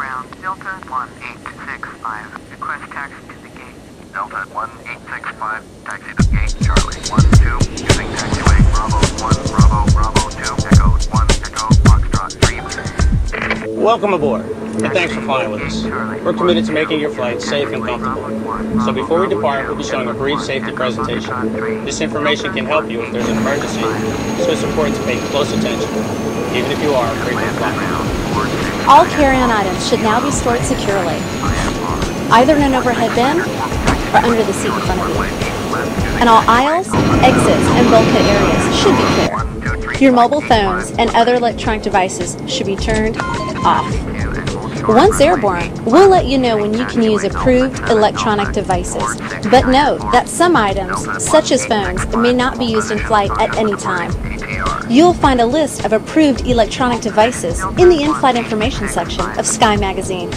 ground, Delta 1865. Request taxi to the gate. Delta 1865, taxi to gate, Charlie 12, using taxiway, Bravo 1, Bravo, Bravo 2, Echo 1, Echo, Foxtrot 3. Welcome aboard, and thanks for flying with us. We're committed to making your flight safe and comfortable. So before we depart, we'll be showing a brief safety presentation. This information can help you if there's an emergency, so it's important to pay close attention, even if you are a frequent flyer. All carry-on items should now be stored securely, either in an overhead bin or under the seat in front of you. And all aisles, exits, and bulkhead areas should be clear. Your mobile phones and other electronic devices should be turned off. Once airborne, we'll let you know when you can use approved electronic devices. But note that some items, such as phones, may not be used in flight at any time. You'll find a list of approved electronic devices in the in-flight information section of Sky Magazine.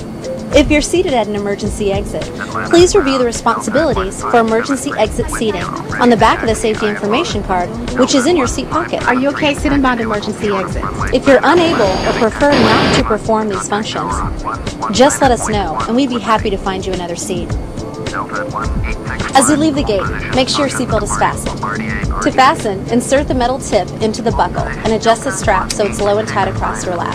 If you're seated at an emergency exit, please review the responsibilities for emergency exit seating on the back of the safety information card, which is in your seat pocket. Are you okay sitting by the emergency exit? If you're unable or prefer not to perform these functions, just let us know and we'd be happy to find you another seat. As you leave the gate, make sure your seatbelt is fastened. To fasten, insert the metal tip into the buckle and adjust the strap so it's low and tight across your lap.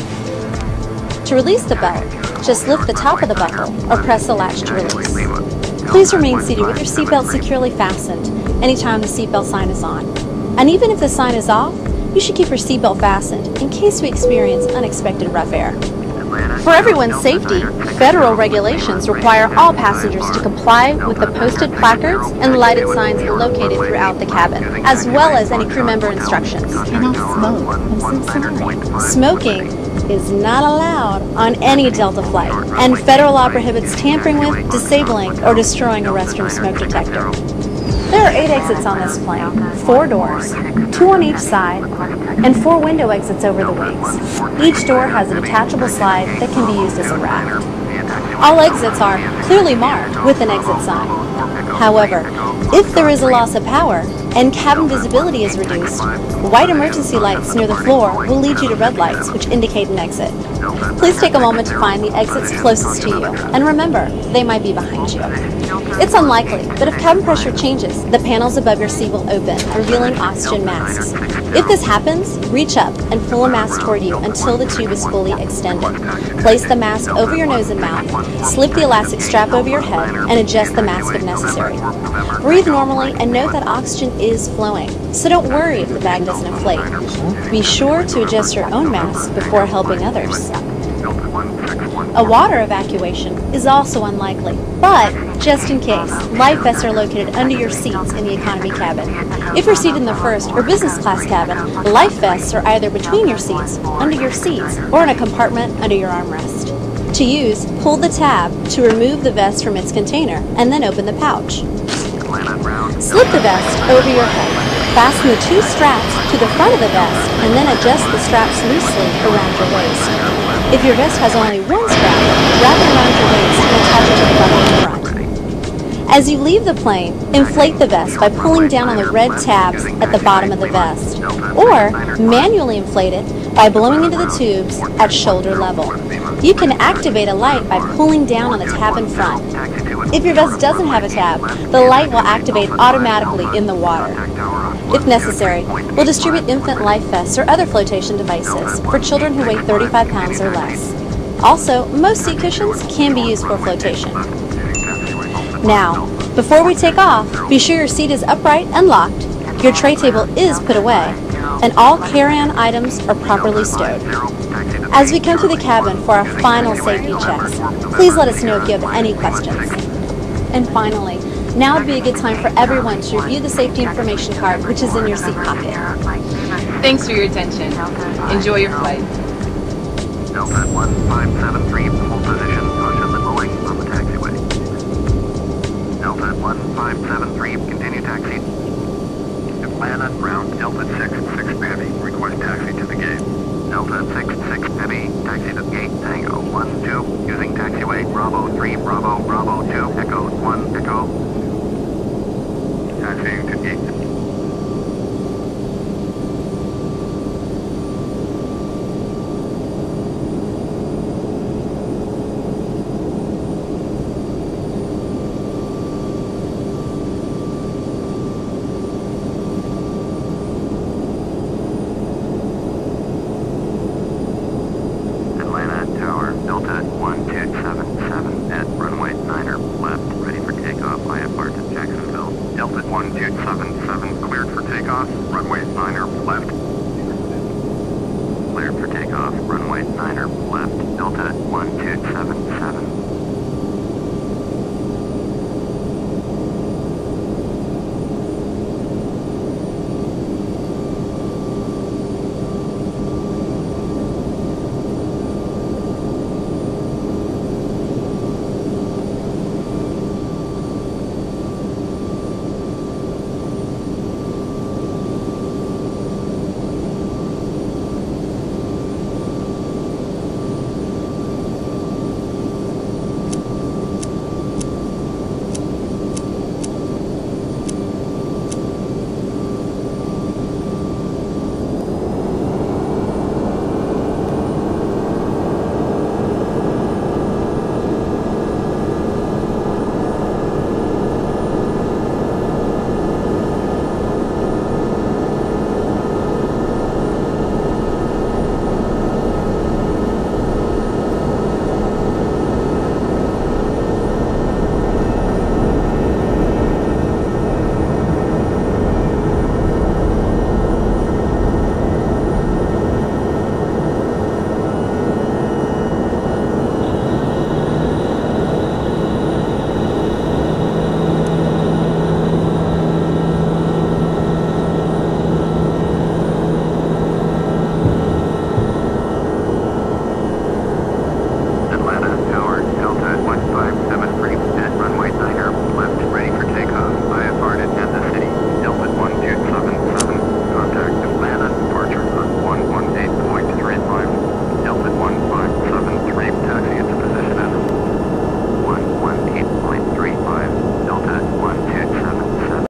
To release the belt, just lift the top of the buckle or press the latch to release. Please remain seated with your seatbelt securely fastened anytime the seatbelt sign is on. And even if the sign is off, you should keep your seatbelt fastened in case we experience unexpected rough air. For everyone's safety, federal regulations require all passengers to comply with the posted placards and lighted signs located throughout the cabin, as well as any crew member instructions. Cannot smoke. I'm so sorry. Smoking is not allowed on any Delta flight, and federal law prohibits tampering with, disabling, or destroying a restroom smoke detector. There are 8 exits on this plane, 4 doors, 2 on each side, and 4 window exits over the wings. Each door has a detachable slide that can be used as a raft. All exits are clearly marked with an exit sign. However, if there is a loss of power and cabin visibility is reduced, white emergency lights near the floor will lead you to red lights, which indicate an exit. Please take a moment to find the exits closest to you, and remember, they might be behind you. It's unlikely, but if cabin pressure changes, the panels above your seat will open, revealing oxygen masks. If this happens, reach up and pull a mask toward you until the tube is fully extended. Place the mask over your nose and mouth, slip the elastic strap over your head, and adjust the mask if necessary. Breathe normally and note that oxygen is flowing, so don't worry if the bag doesn't inflate. Be sure to adjust your own mask before helping others. A water evacuation is also unlikely, but just in case, life vests are located under your seats in the economy cabin. If you're seated in the first or business class cabin, life vests are either between your seats, under your seats, or in a compartment under your armrest. To use, pull the tab to remove the vest from its container and then open the pouch. Slip the vest over your head. Fasten the 2 straps to the front of the vest and then adjust the straps loosely around your waist. If your vest has only 1 strap, wrap it around your waist and attach it to the button in front. As you leave the plane, inflate the vest by pulling down on the red tabs at the bottom of the vest, or manually inflate it by blowing into the tubes at shoulder level. You can activate a light by pulling down on the tab in front. If your vest doesn't have a tab, the light will activate automatically in the water. If necessary, we'll distribute infant life vests or other flotation devices for children who weigh 35 pounds or less. Also, most seat cushions can be used for flotation. Now, before we take off, be sure your seat is upright and locked, your tray table is put away, and all carry-on items are properly stowed. As we come to the cabin for our final safety checks, please let us know if you have any questions. And finally, now would be a good time for everyone to review the safety information card, which is in your seat pocket. Thanks for your attention. Enjoy your flight. Delta 1573, hold position, caution the Boeing on the taxiway. Delta 1573, continue taxi. To plan on ground, Delta 66 Heavy, request taxi to the gate. Delta 66 Heavy, taxi to gate, Tango 12, using taxiway, Bravo 3, Bravo, Bravo 2, Echo 1, Echo. Taxiing to gate. 7